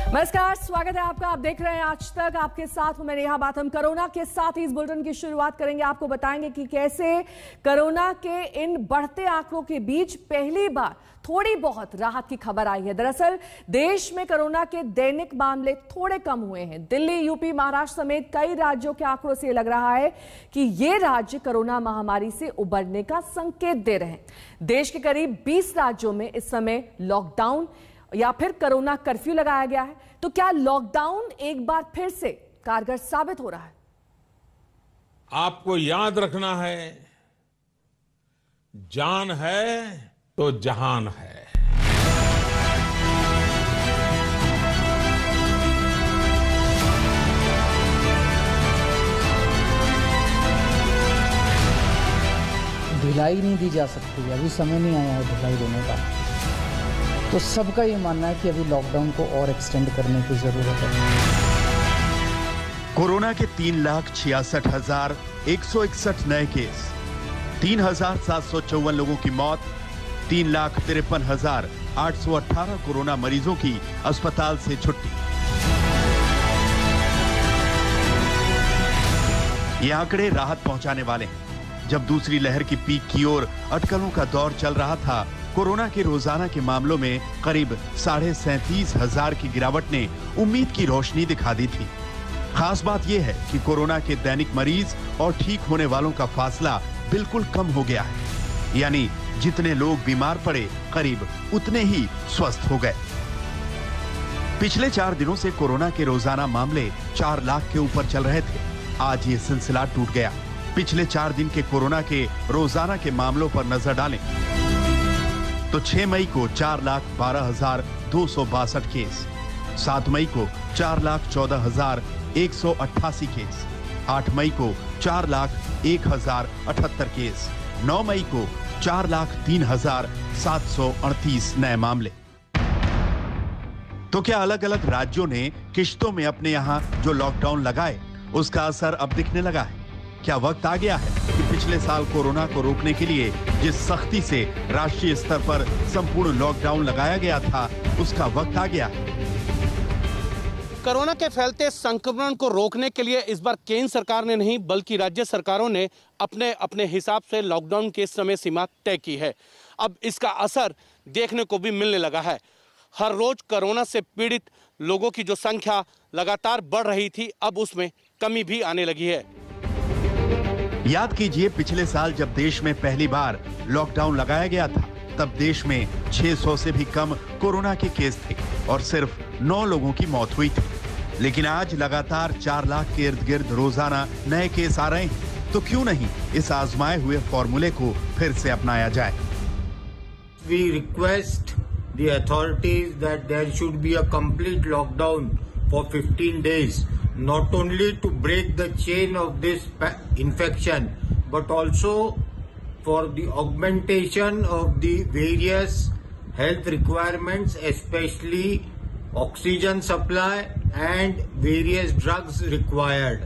नमस्कार, स्वागत है आपका। आप देख रहे हैं आज तक। आपके साथ हूं मैं नेहा बाथम। कोरोना के साथ ही इस बुलेटिन की शुरुआत करेंगे। आपको बताएंगे कि कैसे कोरोना के इन बढ़ते आंकड़ों के बीच पहली बार थोड़ी बहुत राहत की खबर आई है। दरअसल देश में कोरोना के दैनिक मामले थोड़े कम हुए हैं। दिल्ली, यूपी, महाराष्ट्र समेत कई राज्यों के आंकड़ों से लग रहा है कि ये राज्य कोरोना महामारी से उबरने का संकेत दे रहे हैं। देश के करीब 20 राज्यों में इस समय लॉकडाउन या फिर कोरोना कर्फ्यू लगाया गया है। तो क्या लॉकडाउन एक बार फिर से कारगर साबित हो रहा है? आपको याद रखना है, जान है तो जहान है। ढिलाई नहीं दी जा सकती, अभी समय नहीं आया है ढिलाई देने का। तो सबका ये मानना है कि अभी लॉकडाउन को और एक्सटेंड करने की जरूरत है। कोरोना के 3,66,161 नए केस, 3,754 लोगों की मौत, 3,53,818 कोरोना मरीजों की अस्पताल से छुट्टी। ये आंकड़े राहत पहुंचाने वाले हैं। जब दूसरी लहर की पीक की ओर अटकलों का दौर चल रहा था, कोरोना के रोजाना के मामलों में करीब 37,500 की गिरावट ने उम्मीद की रोशनी दिखा दी थी। खास बात यह है कि कोरोना के दैनिक मरीज और ठीक होने वालों का फासला बिल्कुल कम हो गया है। यानी जितने लोग बीमार पड़े, करीब उतने ही स्वस्थ हो गए। पिछले 4 दिनों से कोरोना के रोजाना मामले 4 लाख के ऊपर चल रहे थे। आज ये सिलसिला टूट गया। पिछले 4 दिन के कोरोना के रोजाना के मामलों पर नजर डालें तो 6 मई को 4,12,262 केस, 7 मई को 4,14,188 केस, 8 मई को 4,01,078 केस, 9 मई को 4,03,738 नए मामले। तो क्या अलग अलग राज्यों ने किश्तों में अपने यहां जो लॉकडाउन लगाए, उसका असर अब दिखने लगा है? क्या वक्त आ गया है कि पिछले साल कोरोना को रोकने के लिए जिस सख्ती से राष्ट्रीय स्तर पर संपूर्ण लॉकडाउन लगाया गया था, उसका वक्त आ गया है? कोरोना के फैलते संक्रमण को रोकने के लिए इस बार केंद्र सरकार ने नहीं बल्कि राज्य सरकारों ने अपने अपने हिसाब से लॉकडाउन की समय सीमा तय की है। अब इसका असर देखने को भी मिलने लगा है। हर रोज कोरोना से पीड़ित लोगों की जो संख्या लगातार बढ़ रही थी, अब उसमें कमी भी आने लगी है। याद कीजिए, पिछले साल जब देश में पहली बार लॉकडाउन लगाया गया था, तब देश में 600 से भी कम कोरोना के केस थे और सिर्फ 9 लोगों की मौत हुई थी। लेकिन आज लगातार 4 लाख के इर्द गिर्द रोजाना नए केस आ रहे हैं। तो क्यों नहीं इस आजमाए हुए फॉर्मूले को फिर से अपनाया जाए? We request the authorities that there should be a complete lockdown for 15 days. Not only to break the chain of this infection, but also for the augmentation of the various health requirements, especially oxygen supply and various drugs required.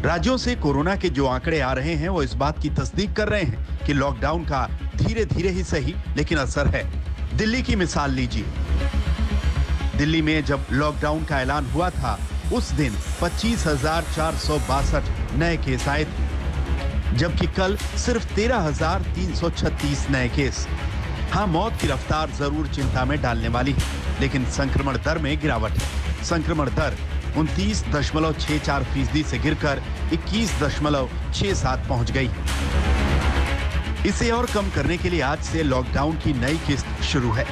राज्यों से corona के जो आंकड़े आ रहे हैं, वो इस बात की तस्दीक कर रहे हैं कि लॉकडाउन का धीरे धीरे ही सही लेकिन असर है। दिल्ली की मिसाल लीजिए। दिल्ली में जब लॉकडाउन का ऐलान हुआ था, उस दिन 25,462 नए केस आए थे, जबकि कल सिर्फ 13,336 नए केस। हाँ, मौत की रफ्तार जरूर चिंता में डालने वाली है, लेकिन संक्रमण दर में गिरावट है। संक्रमण दर 29.64% से गिरकर 21.67 पहुंच गई। इसे और कम करने के लिए आज से लॉकडाउन की नई किस्त शुरू है।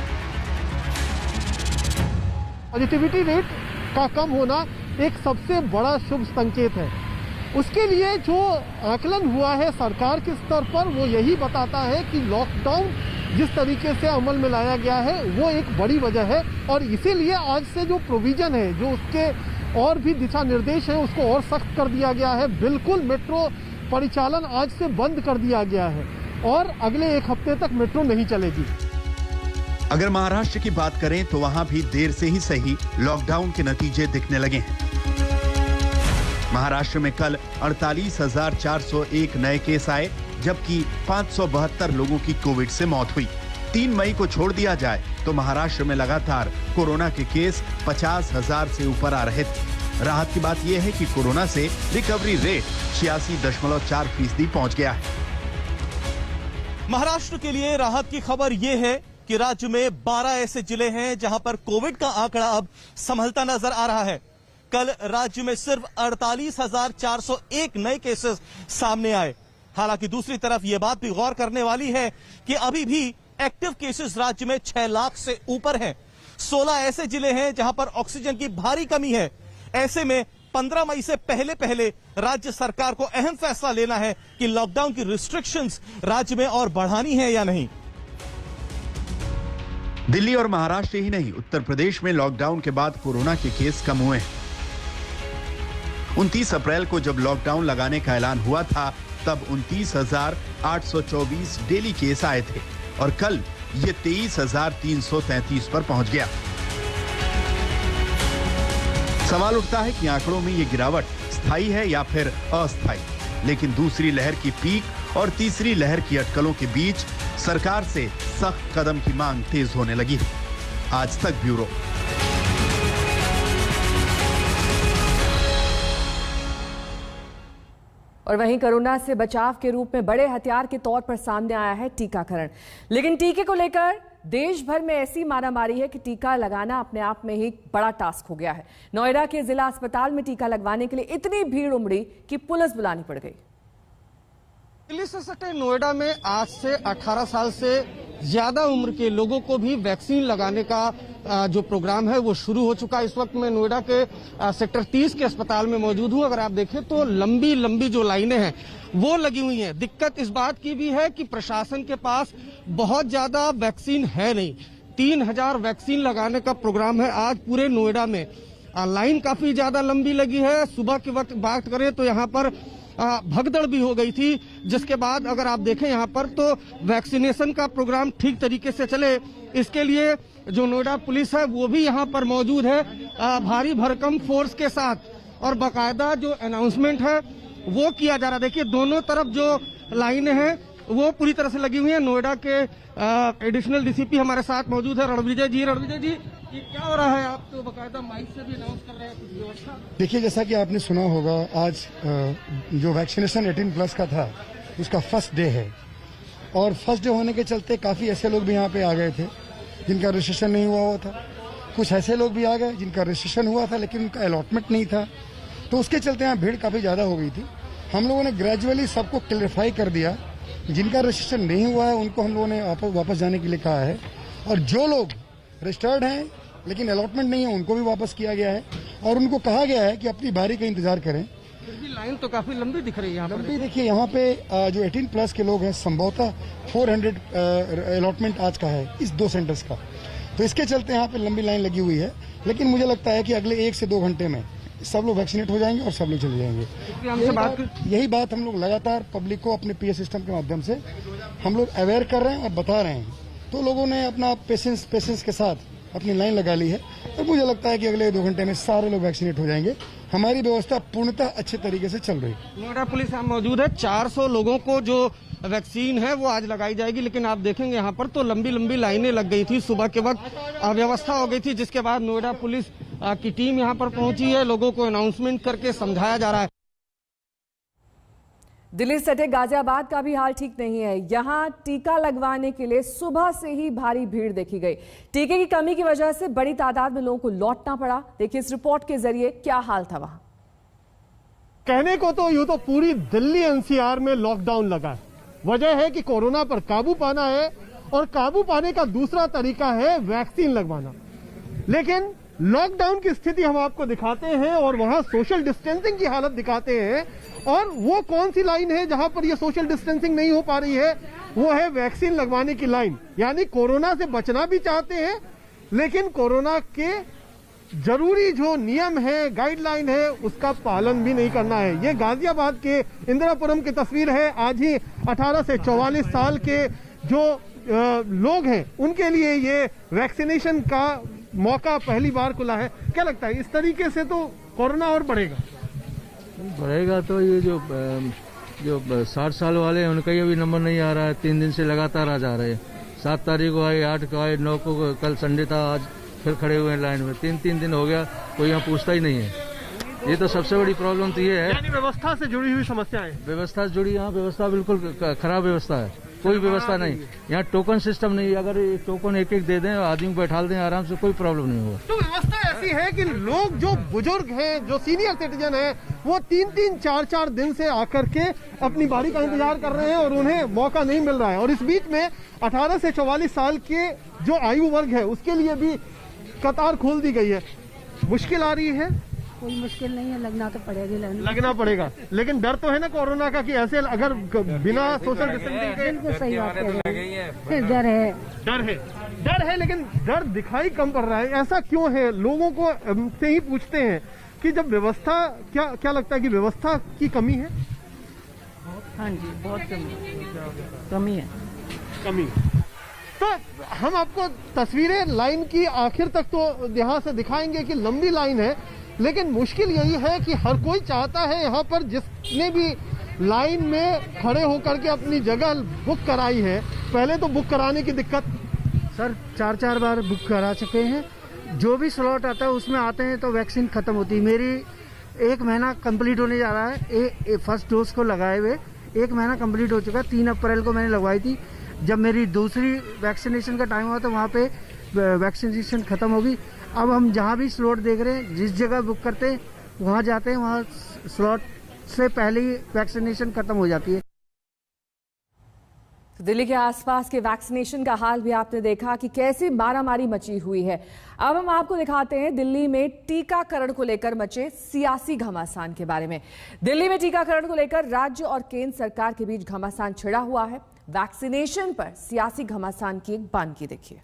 पॉजिटिविटी रेट का कम होना एक सबसे बड़ा शुभ संकेत है। उसके लिए जो आकलन हुआ है सरकार के स्तर पर, वो यही बताता है कि लॉकडाउन जिस तरीके से अमल में लाया गया है वो एक बड़ी वजह है। और इसीलिए आज से जो प्रोविजन है, जो उसके और भी दिशा निर्देश है, उसको और सख्त कर दिया गया है। बिल्कुल मेट्रो परिचालन आज से बंद कर दिया गया है और अगले 1 हफ्ते तक मेट्रो नहीं चलेगी। अगर महाराष्ट्र की बात करें तो वहां भी देर से ही सही लॉकडाउन के नतीजे दिखने लगे हैं। महाराष्ट्र में कल 48,401 नए केस आए, जबकि 572 लोगों की कोविड से मौत हुई। 3 मई को छोड़ दिया जाए तो महाराष्ट्र में लगातार कोरोना के केस 50,000 से ऊपर आ रहे थे। राहत की बात यह है कि कोरोना से रिकवरी रेट 86.4% पहुंच गया है। महाराष्ट्र के लिए राहत की खबर यह है कि राज्य में 12 ऐसे जिले हैं जहां पर कोविड का आंकड़ा अब संभलता नजर आ रहा है। कल राज्य में सिर्फ 48,401 नए केसेस सामने आए। हालांकि दूसरी तरफ यह बात भी गौर करने वाली है कि अभी भी एक्टिव केसेस राज्य में 6 लाख से ऊपर हैं। 16 ऐसे जिले हैं जहां पर ऑक्सीजन की भारी कमी है। ऐसे में 15 मई से पहले राज्य सरकार को अहम फैसला लेना है कि लॉकडाउन की रिस्ट्रिक्शंस राज्य में और बढ़ानी है या नहीं। दिल्ली और महाराष्ट्र ही नहीं, उत्तर प्रदेश में लॉकडाउन के बाद कोरोना के केस कम हुए हैं। 29 अप्रैल को जब लॉकडाउन लगाने का ऐलान हुआ था तब 29,824 डेली केस आए थे और कल ये 23,333 पर पहुंच गया। सवाल उठता है कि आंकड़ों में ये गिरावट स्थायी है या फिर अस्थायी। लेकिन दूसरी लहर की पीक और तीसरी लहर की अटकलों के बीच सरकार से सख्त कदम की मांग तेज होने लगी है। आज तक ब्यूरो। और वहीं कोरोना से बचाव के रूप में बड़े हथियार के तौर पर सामने आया है टीकाकरण। लेकिन टीके को लेकर देश भर में ऐसी मारामारी है कि टीका लगाना अपने आप में ही बड़ा टास्क हो गया है। नोएडा के जिला अस्पताल में टीका लगवाने के लिए इतनी भीड़ उमड़ी कि पुलिस बुलानी पड़ गई। दिल्ली से सटे नोएडा में आज से 18 साल से ज्यादा उम्र के लोगों को भी वैक्सीन लगाने का जो प्रोग्राम है वो शुरू हो चुका है। इस वक्त मैं नोएडा के सेक्टर 30 के अस्पताल में मौजूद हूं। अगर आप देखें तो लंबी लंबी जो लाइनें हैं वो लगी हुई हैं। दिक्कत इस बात की भी है कि प्रशासन के पास बहुत ज्यादा वैक्सीन है नहीं। 3,000 वैक्सीन लगाने का प्रोग्राम है आज पूरे नोएडा में। लाइन काफी ज्यादा लंबी लगी है। सुबह के वक्त बात करें तो यहाँ पर भगदड़ भी हो गई थी, जिसके बाद अगर आप देखें यहाँ पर तो वैक्सीनेशन का प्रोग्राम ठीक तरीके से चले इसके लिए जो नोएडा पुलिस है वो भी यहाँ पर मौजूद है भारी भरकम फोर्स के साथ, और बाकायदा जो अनाउंसमेंट है वो किया जा रहा है। देखिए दोनों तरफ जो लाइनें हैं वो पूरी तरह से लगी हुई है। नोएडा के एडिशनल डीसीपी हमारे साथ मौजूद है रणविजय जी। रणविजय जी, ये क्या हो रहा है? आप तो बाकायदा माइक से भी अनाउंस कर रहे हैं कुछ व्यवस्था। देखिए, जैसा कि आपने सुना होगा, आज जो वैक्सीनेशन 18+ का था उसका फर्स्ट डे है, और फर्स्ट डे होने के चलते काफी ऐसे लोग भी यहाँ पे आ गए थे जिनका रजिस्ट्रेशन नहीं हुआ था। कुछ ऐसे लोग भी आ गए जिनका रजिस्ट्रेशन हुआ था लेकिन उनका अलॉटमेंट नहीं था, तो उसके चलते यहाँ भीड़ काफी ज्यादा हो गई थी। हम लोगों ने ग्रेजुअली सबको क्लियरिफाई कर दिया। जिनका रजिस्ट्रेशन नहीं हुआ है उनको हम लोगों ने वापस जाने के लिए कहा है, और जो लोग रजिस्टर्ड हैं लेकिन अलॉटमेंट नहीं है उनको भी वापस किया गया है, और उनको कहा गया है कि अपनी बारी का इंतजार करें। लाइन तो काफी लंबी दिख रही है यहाँ लंबी। देखिए यहाँ पे जो 18+ के लोग हैं संभवतः 400 अलॉटमेंट आज का है इस 2 सेंटर्स का, तो इसके चलते यहाँ पे लंबी लाइन लगी हुई है। लेकिन मुझे लगता है कि अगले 1 से 2 घंटे में सब लोग वैक्सीनेट हो जाएंगे और सब लोग चले जाएंगे। यही बात हम लोग लगातार पब्लिक को अपने पीएस सिस्टम के माध्यम से हम लोग अवेयर कर रहे हैं और बता रहे हैं, तो लोगों ने अपना पेशेंस के साथ अपनी लाइन लगा ली है, और मुझे लगता है कि अगले 2 घंटे में सारे लोग वैक्सीनेट हो जाएंगे। हमारी व्यवस्था पूर्णतः अच्छे तरीके से चल रही है। नोएडा पुलिस यहाँ मौजूद है। 400 लोगों को जो वैक्सीन है वो आज लगाई जाएगी, लेकिन आप देखेंगे यहाँ पर तो लंबी लंबी लाइनें लग गई थी। सुबह के वक्त अव्यवस्था हो गई थी, जिसके बाद नोएडा पुलिस की टीम यहाँ पर पहुंची है। लोगों को अनाउंसमेंट करके समझाया जा रहा है। दिल्ली सटे गाजियाबाद का भी हाल ठीक नहीं है। यहां टीका लगवाने के लिए सुबह से ही भारी भीड़ देखी गई। टीके की कमी की वजह से बड़ी तादाद में लोगों को लौटना पड़ा। देखिए इस रिपोर्ट के जरिए क्या हाल था वहां। कहने को तो यूं तो पूरी दिल्ली एनसीआर में लॉकडाउन लगा है। वजह है कि कोरोना पर काबू पाना है, और काबू पाने का दूसरा तरीका है वैक्सीन लगवाना। लेकिन लॉकडाउन की स्थिति हम आपको दिखाते हैं और वहां सोशल डिस्टेंसिंग की हालत दिखाते हैं। और वो कौन सी लाइन है जहां पर ये सोशल डिस्टेंसिंग नहीं हो पा रही है? वो है वैक्सीन लगवाने की लाइन। यानी कोरोना से बचना भी चाहते हैं, लेकिन कोरोना के जरूरी जो नियम है, गाइडलाइन है, उसका पालन भी नहीं करना है। ये गाजियाबाद के इंदिरापुरम की तस्वीर है। आज ही 18 से 44 साल के जो लोग हैं उनके लिए ये वैक्सीनेशन का मौका पहली बार खुला है। क्या लगता है, इस तरीके से तो कोरोना और बढ़ेगा? तो ये जो 60 साल वाले हैं उनका ये भी नंबर नहीं आ रहा है। 3 दिन से लगातार आ जा रहे हैं। 7 तारीख को आए, 8 को आए, 9 को, कल संडे था, आज फिर खड़े हुए हैं लाइन में। 3 दिन हो गया, कोई यहाँ पूछता ही नहीं है। ये तो सबसे बड़ी प्रॉब्लम तो ये है। यानी व्यवस्था से जुड़ी हुई समस्या है। व्यवस्था से जुड़ी, यहाँ व्यवस्था बिल्कुल खराब व्यवस्था है, कोई व्यवस्था नहीं। यहाँ टोकन सिस्टम नहीं, अगर टोकन एक दे दें, आदमी को बैठा दें आराम से, कोई प्रॉब्लम नहीं होगा। तो व्यवस्था ऐसी है कि लोग जो बुजुर्ग हैं, जो सीनियर सिटीजन हैं, वो 3-3, 4-4 दिन से आकर के अपनी बारी का इंतजार कर रहे हैं और उन्हें मौका नहीं मिल रहा है। और इस बीच में 18 से 44 साल के जो आयु वर्ग है, उसके लिए भी कतार खोल दी गई है। मुश्किल आ रही है? कोई मुश्किल नहीं है, लगना तो पड़ेगा। लगना पड़ेगा, लेकिन डर तो है ना कोरोना का कि ऐसे अगर बिना सोशल डिस्टेंसिंग के। बिल्कुल सही बात है, डर है, लेकिन डर दिखाई कम पड़ रहा है। ऐसा क्यों है? लोगों को से ही पूछते हैं कि जब व्यवस्था, क्या लगता है कि व्यवस्था की कमी है? हाँ जी, बहुत कमी है। तो हम आपको तस्वीरें लाइन की आखिर तक तो यहाँ से दिखाएंगे कि लंबी लाइन है, लेकिन मुश्किल यही है कि हर कोई चाहता है यहाँ पर, जिसने भी लाइन में खड़े होकर के अपनी जगह बुक कराई है, पहले तो बुक कराने की दिक्कत। सर 4 बार बुक करा चुके हैं, जो भी स्लॉट आता है उसमें आते हैं तो वैक्सीन खत्म होती है। मेरी 1 महीना कंप्लीट होने जा रहा है, फर्स्ट डोज को लगाए हुए 1 महीना कंप्लीट हो चुका है। 3 अप्रैल को मैंने लगवाई थी। जब मेरी दूसरी वैक्सीनेशन का टाइम हुआ तो वहाँ पे वैक्सीनेशन खत्म होगी। अब हम जहाँ भी स्लॉट देख रहे हैं, जिस जगह बुक करते हैं वहाँ जाते हैं, वहाँ स्लॉट से पहले ही वैक्सीनेशन खत्म हो जाती है। तो दिल्ली के आसपास के वैक्सीनेशन का हाल भी आपने देखा कि कैसी मारामारी मची हुई है। अब हम आपको दिखाते हैं दिल्ली में टीकाकरण को लेकर मचे सियासी घमासान के बारे में। दिल्ली में टीकाकरण को लेकर राज्य और केंद्र सरकार के बीच घमासान छिड़ा हुआ है। वैक्सीनेशन पर सियासी घमासान की एक बानगी देखिए।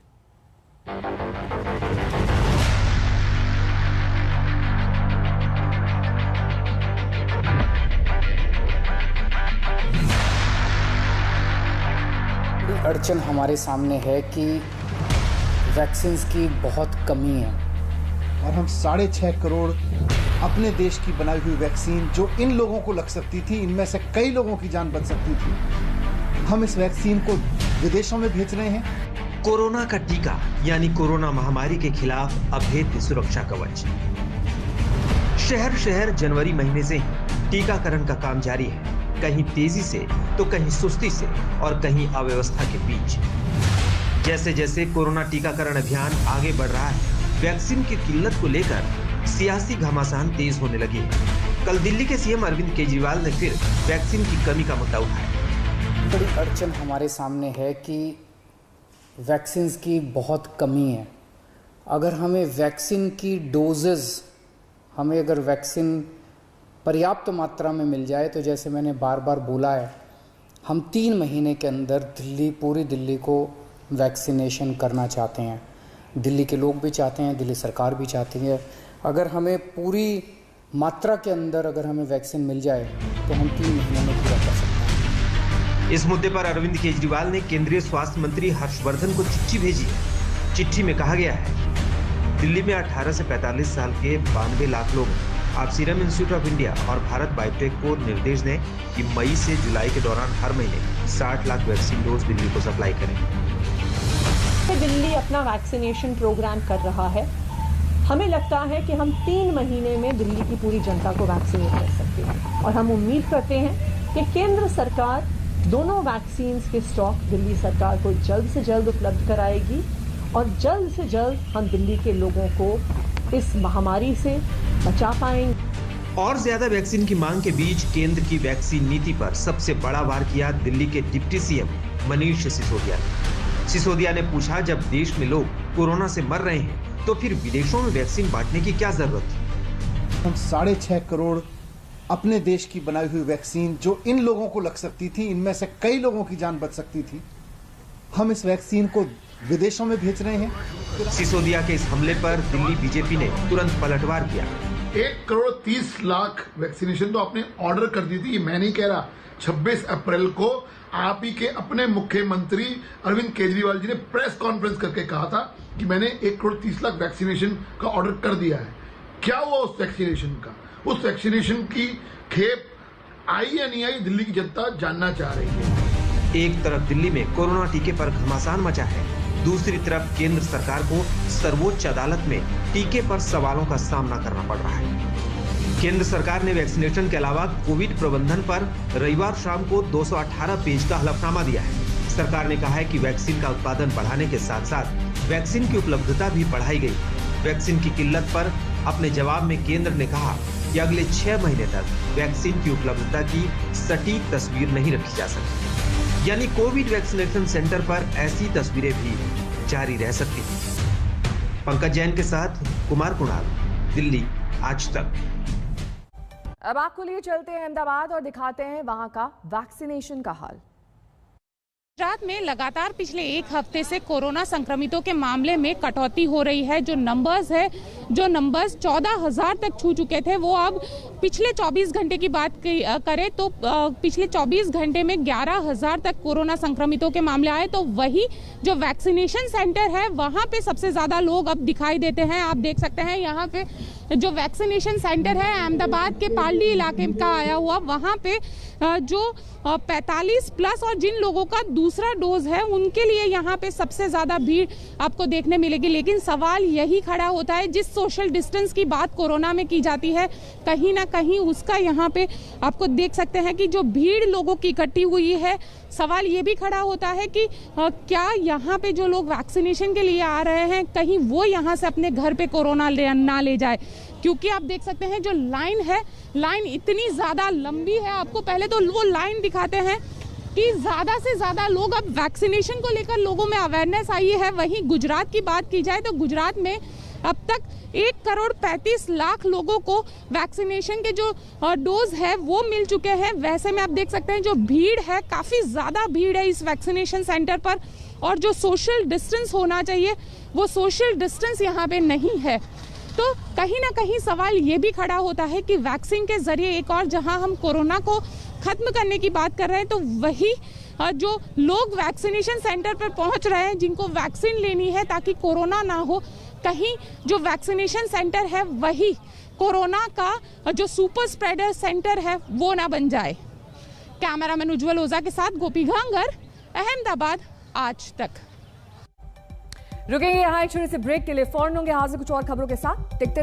अड़चन हमारे सामने है कि वैक्सीन की बहुत कमी है और हम 6.5 करोड़ अपने देश की बनाई हुई वैक्सीन जो इन लोगों को लग सकती थी, इनमें से कई लोगों की जान बच सकती थी, हम इस वैक्सीन को विदेशों में भेज रहे हैं। कोरोना का टीका यानी कोरोना महामारी के खिलाफ अभेद्य सुरक्षा कवच। शहर शहर जनवरी महीने से ही टीकाकरण का काम जारी है, कहीं तेजी से तो कहीं सुस्ती से और कहीं अव्यवस्था के बीच। जैसे जैसे कोरोना टीकाकरण अभियान आगे बढ़ रहा है, वैक्सीन की किल्लत को लेकर सियासी घमासान तेज होने लगी है। कल दिल्ली के सीएम अरविंद केजरीवाल ने फिर वैक्सीन की कमी का मुद्दा उठाया। बड़ी अड़चन हमारे सामने है कि वैक्सीन की बहुत कमी है। अगर हमें वैक्सीन की डोजेज, हमें अगर वैक्सीन पर्याप्त मात्रा में मिल जाए तो जैसे मैंने बार बार बोला है, हम 3 महीने के अंदर पूरी दिल्ली को वैक्सीनेशन करना चाहते हैं। दिल्ली के लोग भी चाहते हैं, दिल्ली सरकार भी चाहती है। अगर हमें पूरी मात्रा के अंदर अगर हमें वैक्सीन मिल जाए तो हम 3 महीनों में पूरा कर सकते हैं। इस मुद्दे पर अरविंद केजरीवाल ने केंद्रीय स्वास्थ्य मंत्री हर्षवर्धन को चिट्ठी भेजी है। चिट्ठी में कहा गया है, दिल्ली में 18 से 45 साल के 92 लाख लोग हैं। आप सीरम इंस्टीट्यूट ऑफ इंडिया और भारत बायोटेक को निर्देश दें कि मई से जुलाई के दौरान हर महीने 60 लाख वैक्सीन डोज दिल्ली को सप्लाई करें। दिल्ली अपना वैक्सीनेशन प्रोग्राम कर रहा है। हमें लगता है कि हम 3 महीने में दिल्ली की पूरी जनता को वैक्सीनेट कर सकते हैं और हम उम्मीद करते हैं कि केंद्र सरकार दोनों वैक्सीन के स्टॉक दिल्ली सरकार को जल्द से जल्द उपलब्ध कराएगी और जल्द से जल्द हम दिल्ली के लोगों को इस महामारी से बचा पाएंगे। और ज्यादा वैक्सीन की मांग के बीच केंद्र की वैक्सीन नीति पर सबसे बड़ा वार किया दिल्ली के डिप्टी सीएम मनीष सिसोदिया ने। सिसोदिया ने पूछा, जब देश में लोग कोरोना से मर रहे हैं तो फिर विदेशों में वैक्सीन बांटने की क्या जरूरत थी? हम 6.5 करोड़ अपने देश की बनाई हुई वैक्सीन जो इन लोगों को लग सकती थी, इनमें से कई लोगों की जान बच सकती थी, हम इस वैक्सीन को विदेशों में भेज रहे हैं। सिसोदिया के इस हमले पर दिल्ली बीजेपी ने तुरंत पलटवार किया। 1 करोड़ 30 लाख वैक्सीनेशन तो आपने ऑर्डर कर दी थी, मैं नहीं कह रहा। 26 अप्रैल को आप ही के अपने मुख्यमंत्री अरविंद केजरीवाल जी ने प्रेस कॉन्फ्रेंस करके कहा था कि मैंने 1 करोड़ 30 लाख वैक्सीनेशन का ऑर्डर कर दिया है। क्या हुआ उस वैक्सीनेशन का? उस वैक्सीनेशन की खेप आई या नहीं आई, दिल्ली की जनता जानना चाह रही है। एक तरफ दिल्ली में कोरोना टीके पर घमासान मचा है, दूसरी तरफ केंद्र सरकार को सर्वोच्च अदालत में टीके पर सवालों का सामना करना पड़ रहा है। केंद्र सरकार ने वैक्सीनेशन के अलावा कोविड प्रबंधन पर रविवार शाम को 218 पेज का हलफनामा दिया है। सरकार ने कहा है कि वैक्सीन का उत्पादन बढ़ाने के साथ साथ वैक्सीन की उपलब्धता भी बढ़ाई गई। वैक्सीन की किल्लत पर अपने जवाब में केंद्र ने कहा कि अगले 6 महीने तक वैक्सीन की उपलब्धता की सटीक तस्वीर नहीं रखी जा सकती, यानी कोविड वैक्सीनेशन सेंटर पर ऐसी तस्वीरें भी जारी रह सकती हैं। पंकज जैन के साथ कुमार कुणाल, दिल्ली आज तक। अब आपको लिए चलते हैं अहमदाबाद और दिखाते हैं वहां का वैक्सीनेशन का हाल। गुजरात में लगातार पिछले एक हफ्ते से कोरोना संक्रमितों के मामले में कटौती हो रही है। जो नंबर्स 14,000 तक छू चुके थे, वो अब पिछले 24 घंटे की बात करें तो पिछले 24 घंटे में 11,000 तक कोरोना संक्रमितों के मामले आए। तो वही जो वैक्सीनेशन सेंटर है वहां पे सबसे ज्यादा लोग अब दिखाई देते हैं। आप देख सकते हैं यहाँ पे जो वैक्सीनेशन सेंटर है अहमदाबाद के पालड़ी इलाके का आया हुआ, वहां पे जो 45 प्लस और जिन लोगों का दूसरा डोज है उनके लिए यहाँ पे सबसे ज्यादा भीड़ आपको देखने मिलेगी। लेकिन सवाल यही खड़ा होता है, जिस सोशल डिस्टेंस की बात कोरोना में की जाती है, कहीं ना कहीं उसका यहाँ पे आपको देख सकते हैं कि जो भीड़ लोगों की इकट्ठी हुई है, सवाल ये भी खड़ा होता है कि क्या यहाँ पे जो लोग वैक्सीनेशन के लिए आ रहे हैं कहीं वो यहाँ से अपने घर पे कोरोना ना ले जाए, क्योंकि आप देख सकते हैं जो लाइन है, लाइन इतनी ज्यादा लंबी है। आपको पहले तो वो लाइन दिखाते हैं कि ज्यादा से ज्यादा लोग अब वैक्सीनेशन को लेकर लोगों में अवेयरनेस आई है। वहीं गुजरात की बात की जाए तो गुजरात में अब तक 1,35,00,000 लोगों को वैक्सीनेशन के जो डोज है वो मिल चुके हैं। वैसे में आप देख सकते हैं जो भीड़ है, काफी ज्यादा भीड़ है इस वैक्सीनेशन सेंटर पर, और जो सोशल डिस्टेंस होना चाहिए वो सोशल डिस्टेंस यहाँ पे नहीं है। तो कहीं ना कहीं सवाल ये भी खड़ा होता है कि वैक्सीन के जरिए एक और जहां हम कोरोना को खत्म करने की बात कर रहे हैं, तो वही जो लोग वैक्सीनेशन सेंटर पर पहुंच रहे हैं जिनको वैक्सीन लेनी है ताकि कोरोना ना हो, कहीं जो वैक्सीनेशन सेंटर है वही कोरोना का जो सुपर स्प्रेडर सेंटर है वो ना बन जाए। कैमरामैन उज्जवल ओझा के साथ गोपी घांगर, अहमदाबाद आज तक। रुकेंगे यहाँ एक छोटे से ब्रेक के लिए, फौरन होंगे हाजिर कुछ और खबरों के साथ। देखते